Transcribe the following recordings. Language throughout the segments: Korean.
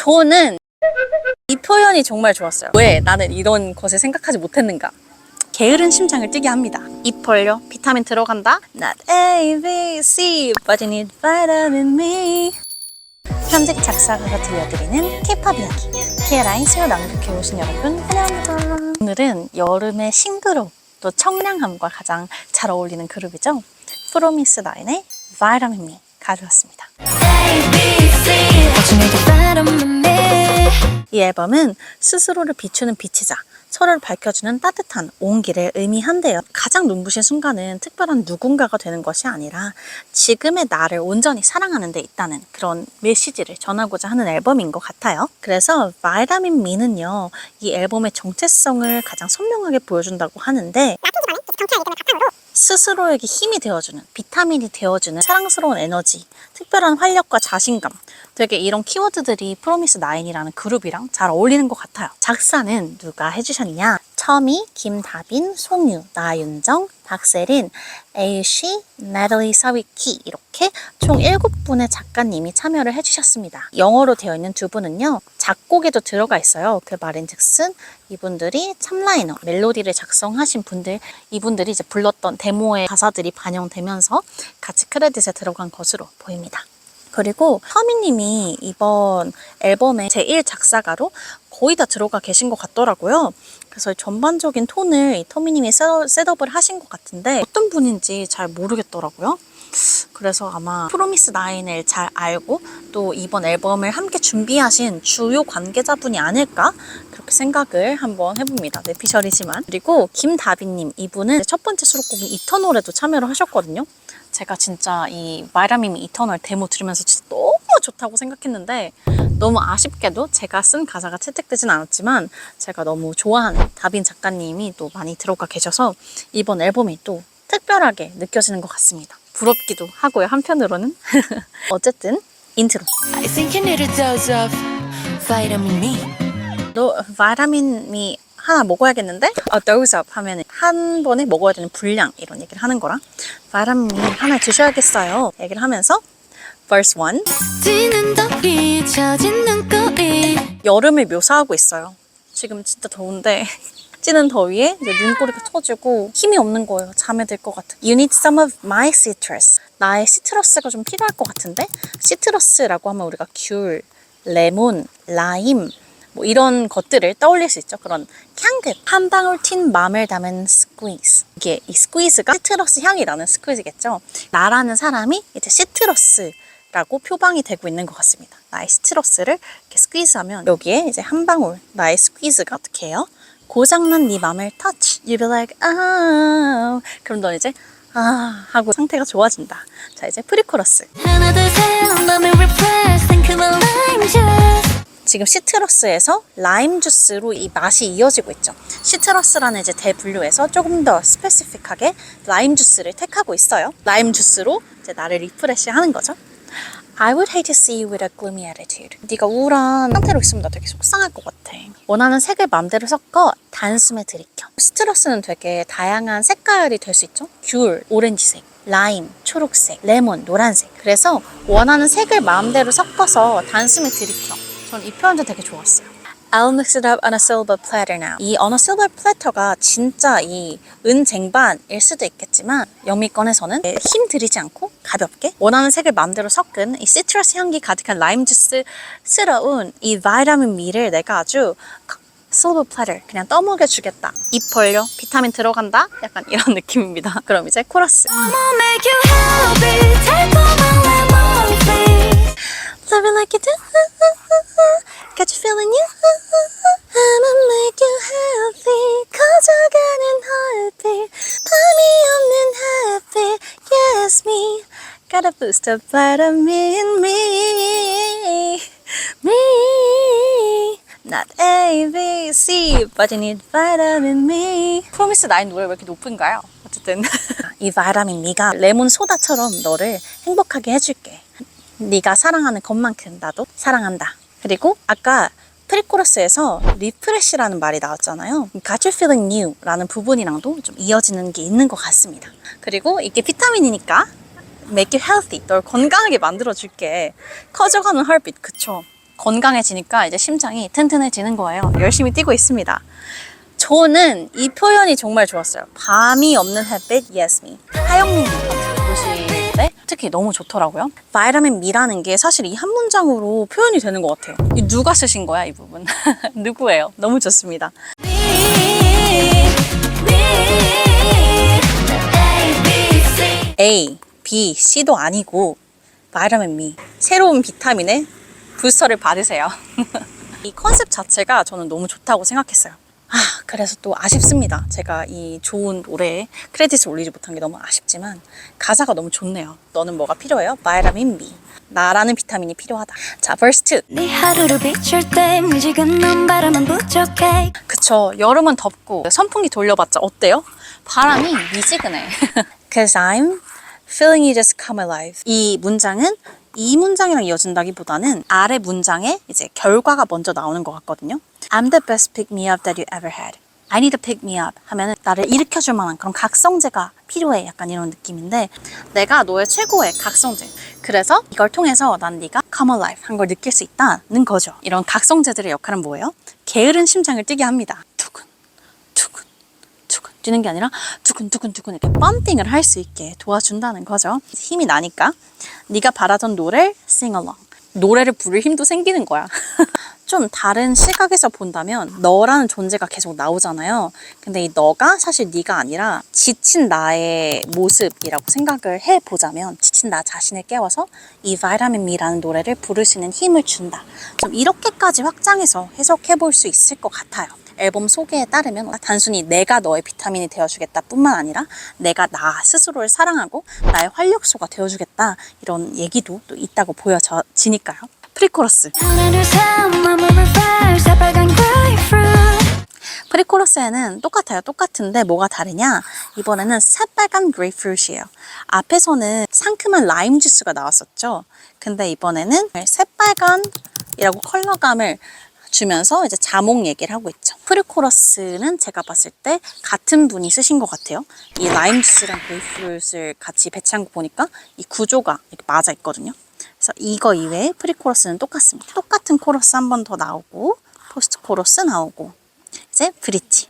저는 이 표현이 정말 좋았어요. 왜 나는 이런 것을 생각하지 못했는가. 게으른 심장을 뛰게 합니다. 입 벌려, 비타민 들어간다. Not A, B, C, but you need vitamin B. 편집 작사가가 들려드리는 K-pop 이야기. K-라인스로 낭독해 오신 여러분 환영합니다. 오늘은 여름의 싱그러움 또 청량함과 가장 잘 어울리는 그룹이죠. 프로미스 나인의 Vitamin Me 가져왔습니다. 이 앨범은 스스로를 비추는 빛이자 서로를 밝혀주는 따뜻한 온기를 의미한대요. 가장 눈부신 순간은 특별한 누군가가 되는 것이 아니라 지금의 나를 온전히 사랑하는 데 있다는 그런 메시지를 전하고자 하는 앨범인 것 같아요. 그래서 바이타민 미는요, 이 앨범의 정체성을 가장 선명하게 보여준다고 하는데 스스로에게 힘이 되어주는, 비타민이 되어주는 사랑스러운 에너지, 특별한 활력과 자신감, 되게 이런 키워드들이 프로미스 나인이라는 그룹이랑 잘 어울리는 것 같아요. 작사는 누가 해주셨냐? 처미, 김다빈, 송유, 나윤정, 박세린, 에이쉬, 나탈리 사위키 이렇게 총 7분의 작가님이 참여를 해주셨습니다. 영어로 되어 있는 두 분은요, 작곡에도 들어가 있어요. 그 말인즉슨 이분들이 참라이너, 멜로디를 작성하신 분들, 이분들이 이제 불렀던 데모의 가사들이 반영되면서 같이 크레딧에 들어간 것으로 보입니다. 그리고 터미님이 이번 앨범의 제1 작사가로 거의 다 들어가 계신 것 같더라고요. 그래서 전반적인 톤을 이 터미님이 셋업을 하신 것 같은데 어떤 분인지 잘 모르겠더라고요. 그래서 아마 프로미스 나인을 잘 알고 또 이번 앨범을 함께 준비하신 주요 관계자분이 아닐까 그렇게 생각을 한번 해봅니다. 뇌피셜이지만. 그리고 김다빈님, 이분은 첫 번째 수록곡인 이터널에도 참여를 하셨거든요. 제가 진짜 이 바이타민 이터널 데모 들으면서 진짜 너무 좋다고 생각했는데 너무 아쉽게도 제가 쓴 가사가 채택되진 않았지만 제가 너무 좋아하는 다빈 작가님이 또 많이 들어가 계셔서 이번 앨범이 또 특별하게 느껴지는 것 같습니다. 부럽기도 하고요, 한편으로는. 어쨌든 인트로. I think you need a dose of vitamin me. 너 바이타민 Me 하나 먹어야겠는데? dose up 하면 한 번에 먹어야 되는 분량 이런 얘기를 하는 거랑 바이타민 Me 하나 드셔야겠어요 얘기를 하면서 verse 1 여름을 묘사하고 있어요. 지금 진짜 더운데 찌는 더위에 이제 눈꼬리가 터지고 힘이 없는 거예요. 잠에 들 것 같아. You need some of my citrus. 나의 시트러스가 좀 필요할 것 같은데? 시트러스라고 하면 우리가 귤, 레몬, 라임 뭐 이런 것들을 떠올릴 수 있죠. 그런 향긋, 한 방울 튄 맘을 담은 스퀴즈. 이게 이 스퀴즈가 시트러스 향이 나는 스퀴즈겠죠. 나라는 사람이 이제 시트러스라고 표방이 되고 있는 것 같습니다. 나의 시트러스를 이렇게 스퀴즈하면 여기에 이제 한 방울 나의 스퀴즈가 어떻게 해요? 고장난 네 맘을 touch, you be like, oh. 그럼 넌 이제 아 하고 상태가 좋아진다. 자, 이제 프리코러스. 하나, 둘, 셋, 맘을 repress, think of a lime juice. 지금 시트러스에서 라임 주스로 이 맛이 이어지고 있죠. 시트러스라는 이제 대분류에서 조금 더 스페시픽하게 라임 주스를 택하고 있어요. 라임 주스로 이제 나를 리프레시하는 거죠. I would hate to see you with a gloomy attitude. 네가 우울한 상태로 있으면 나 되게 속상할 것 같아. 원하는 색을 맘대로 섞어 단숨에 들이켜. 시트러스는 되게 다양한 색깔이 될 수 있죠. 귤, 오렌지색, 라임, 초록색, 레몬, 노란색. 그래서 원하는 색을 마음대로 섞어서 단숨에 들이켜. 전 이 표현도 되게 좋았어요. I'll mix it up on a silver platter now. 이 on a silver platter가 진짜 이 은쟁반일 수도 있겠지만 영미권에서는 힘 들이지 않고 가볍게 원하는 색을 마음대로 섞은 이 시트러스 향기 가득한 라임 주스스러운 이 바이타민 Me를 내가 아주 silver platter 그냥 떠먹여 주겠다. 입 벌려, 비타민 들어간다. 약간 이런 느낌입니다. 그럼 이제 코러스. Love it like you do. Got you feeling you. I'ma make you happy. 커져가는 heartbeat. 밤이 없는 happy. Yes, me. Got a boost of vitamin me. Me. Not A, B, C. But you need vitamin me. 프로미스 나인 노래 왜 이렇게 높은가요? 어쨌든 이 바이타민 Me가 레몬 소다처럼 너를 행복하게 해줄게. 네가 사랑하는 것만큼 나도 사랑한다. 그리고 아까 프리코러스에서 리프레시라는 말이 나왔잖아요. Got you feeling new 라는 부분이랑도 좀 이어지는 게 있는 것 같습니다. 그리고 이게 비타민이니까 make you healthy, 널 건강하게 만들어줄게. 커져가는 heartbeat, 그쵸? 건강해지니까 이제 심장이 튼튼해지는 거예요. 열심히 뛰고 있습니다. 저는 이 표현이 정말 좋았어요. 밤이 없는 햇빛, yes me. 하영민 같은 보실 때 특히 너무 좋더라고요. 바이타민 B라는 게 사실 이 한 문장으로 표현이 되는 것 같아요. 이 누가 쓰신 거야, 이 부분? 누구예요? 너무 좋습니다. A, B, C도 아니고 바이타민 B. 새로운 비타민의 부스터를 받으세요. 이 컨셉 자체가 저는 너무 좋다고 생각했어요. 그래서 또 아쉽습니다. 제가 이 좋은 노래에 크레딧을 올리지 못한 게 너무 아쉽지만 가사가 너무 좋네요. 너는 뭐가 필요해요? 바이타민 B. 나라는 비타민이 필요하다. 자, verse 2. 네 하루를 비출 때 미지근 넌 바람은 부족해. 그쵸. 여름은 덥고 선풍기 돌려봤자 어때요? 바람이 미지근해. Cause I'm feeling you just come alive. 이 문장은 이 문장이랑 이어진다기보다는 아래 문장에 이제 결과가 먼저 나오는 것 같거든요. I'm the best pick-me-up that you ever had. I need to pick me up 하면은 나를 일으켜줄 만한 그런 각성제가 필요해. 약간 이런 느낌인데 내가 너의 최고의 각성제. 그래서 이걸 통해서 난 네가 come alive 한 걸 느낄 수 있다는 거죠. 이런 각성제들의 역할은 뭐예요? 게으른 심장을 뛰게 합니다. 두근, 두근, 두근 뛰는 게 아니라 두근, 두근, 두근 이렇게 펌핑을 할 수 있게 도와준다는 거죠. 힘이 나니까 네가 바라던 노래를 sing along. 노래를 부를 힘도 생기는 거야. 좀 다른 시각에서 본다면 너라는 존재가 계속 나오잖아요. 근데 이 너가 사실 네가 아니라 지친 나의 모습이라고 생각을 해보자면 지친 나 자신을 깨워서 이 바이타민 B라는 노래를 부를 수 있는 힘을 준다. 좀 이렇게까지 확장해서 해석해 볼 수 있을 것 같아요. 앨범 소개에 따르면 단순히 내가 너의 비타민이 되어주겠다 뿐만 아니라 내가 나 스스로를 사랑하고 나의 활력소가 되어주겠다 이런 얘기도 또 있다고 보여지니까요. 프리코러스. 프리코러스에는 똑같아요. 똑같은데 뭐가 다르냐? 이번에는 새빨간 그레이프루트예요. 앞에서는 상큼한 라임 주스가 나왔었죠. 근데 이번에는 새빨간이라고 컬러감을 주면서 이제 자몽 얘기를 하고 있죠. 프리코러스는 제가 봤을 때 같은 분이 쓰신 것 같아요. 이 라임 주스랑 그레이프루트를 같이 배치한 거 보니까 이 구조가 이렇게 맞아 있거든요. 그래서 이거 이외에 프리코러스는 똑같습니다. 똑같은 코러스 한 번 더 나오고 포스트 코러스 나오고 이제 브릿지.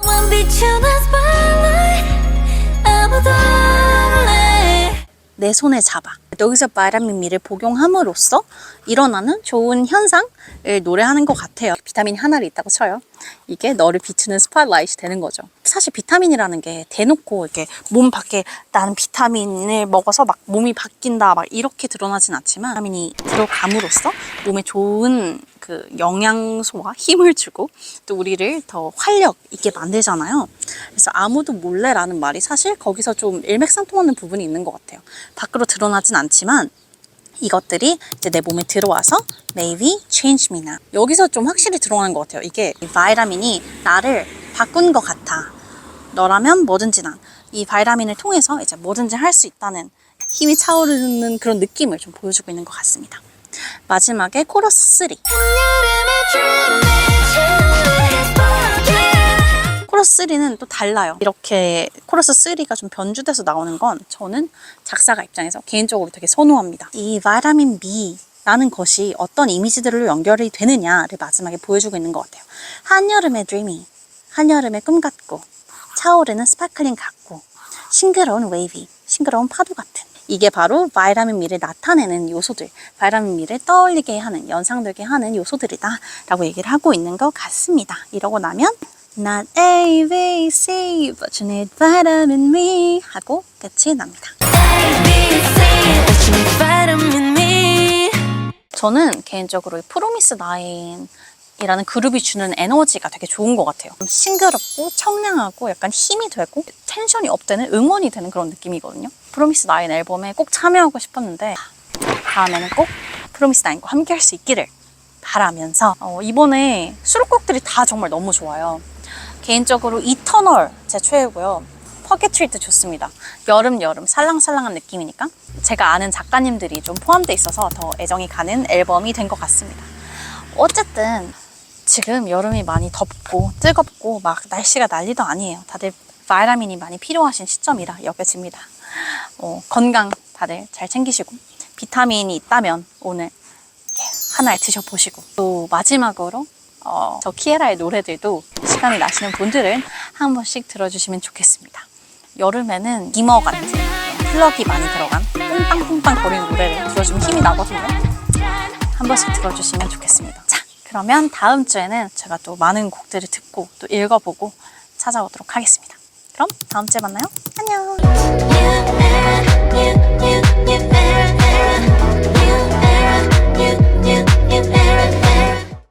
내 손을 잡아. 여기서 바이타민 B를 복용함으로써 일어나는 좋은 현상을 노래하는 것 같아요. 비타민 하나를 있다고 쳐요. 이게 너를 비추는 스팟라이트이 되는 거죠. 사실 비타민이라는 게 대놓고 이렇게 몸 밖에 나는 비타민을 먹어서 막 몸이 바뀐다 막 이렇게 드러나진 않지만 비타민이 들어감으로써 몸에 좋은 그 영양소와 힘을 주고 또 우리를 더 활력 있게 만들잖아요. 그래서 아무도 몰래라는 말이 사실 거기서 좀 일맥상통하는 부분이 있는 것 같아요. 밖으로 드러나진 않지만 이것들이 이제 내 몸에 들어와서 maybe change me now. 여기서 좀 확실히 들어가는 것 같아요. 이게 이 바이타민이 나를 바꾼 것 같아. 너라면 뭐든지 난 이 바이타민을 통해서 이제 뭐든지 할 수 있다는 힘이 차오르는 그런 느낌을 좀 보여주고 있는 것 같습니다. 마지막에 코러스 3. 코러스 3는 또 달라요. 이렇게 코러스 3가 좀 변주돼서 나오는 건 저는 작사가 입장에서 개인적으로 되게 선호합니다. 이 바이타민 B라는 것이 어떤 이미지들로 연결이 되느냐를 마지막에 보여주고 있는 것 같아요. 한여름의 dreamy, 한여름의 꿈 같고 차오르는 스파클링 같고 싱그러운 웨이비, 싱그러운 파도 같은 이게 바로 바이타민 B를 나타내는 요소들, 바이타민 B를 떠올리게 하는, 연상되게 하는 요소들이다 라고 얘기를 하고 있는 것 같습니다. 이러고 나면 Not A, B, C, but you need vitamin B 하고 끝이 납니다. A, B, C, but you need vitamin B. 저는 개인적으로 이 프로미스 나인 이라는 그룹이 주는 에너지가 되게 좋은 것 같아요. 싱그럽고 청량하고 약간 힘이 되고 텐션이 업되는 응원이 되는 그런 느낌이거든요. 프로미스 나인 앨범에 꼭 참여하고 싶었는데 다음에는 꼭 프로미스 나인과 함께 할 수 있기를 바라면서 이번에 수록곡들이 다 정말 너무 좋아요. 개인적으로 이터널 제 최애고요. 퍼겟트리도 좋습니다. 여름 살랑살랑한 느낌이니까 제가 아는 작가님들이 좀 포함되어 있어서 더 애정이 가는 앨범이 된 것 같습니다. 어쨌든 지금 여름이 많이 덥고 뜨겁고 막 날씨가 난리도 아니에요. 다들 바이타민이 많이 필요하신 시점이라 여겨집니다. 건강 다들 잘 챙기시고 비타민이 있다면 오늘 예, 하나에 드셔보시고 또 마지막으로 저 키에라의 노래들도 시간이 나시는 분들은 한 번씩 들어주시면 좋겠습니다. 여름에는 기머 같은 플러기 많이 들어간 뿡빵뿡빵 거리는 노래를 들어주면 힘이 나거든요. 한 번씩 들어주시면 좋겠습니다. 자, 그러면 다음 주에는 제가 또 많은 곡들을 듣고 또 읽어보고 찾아오도록 하겠습니다. 그럼 다음 주에 만나요. 안녕.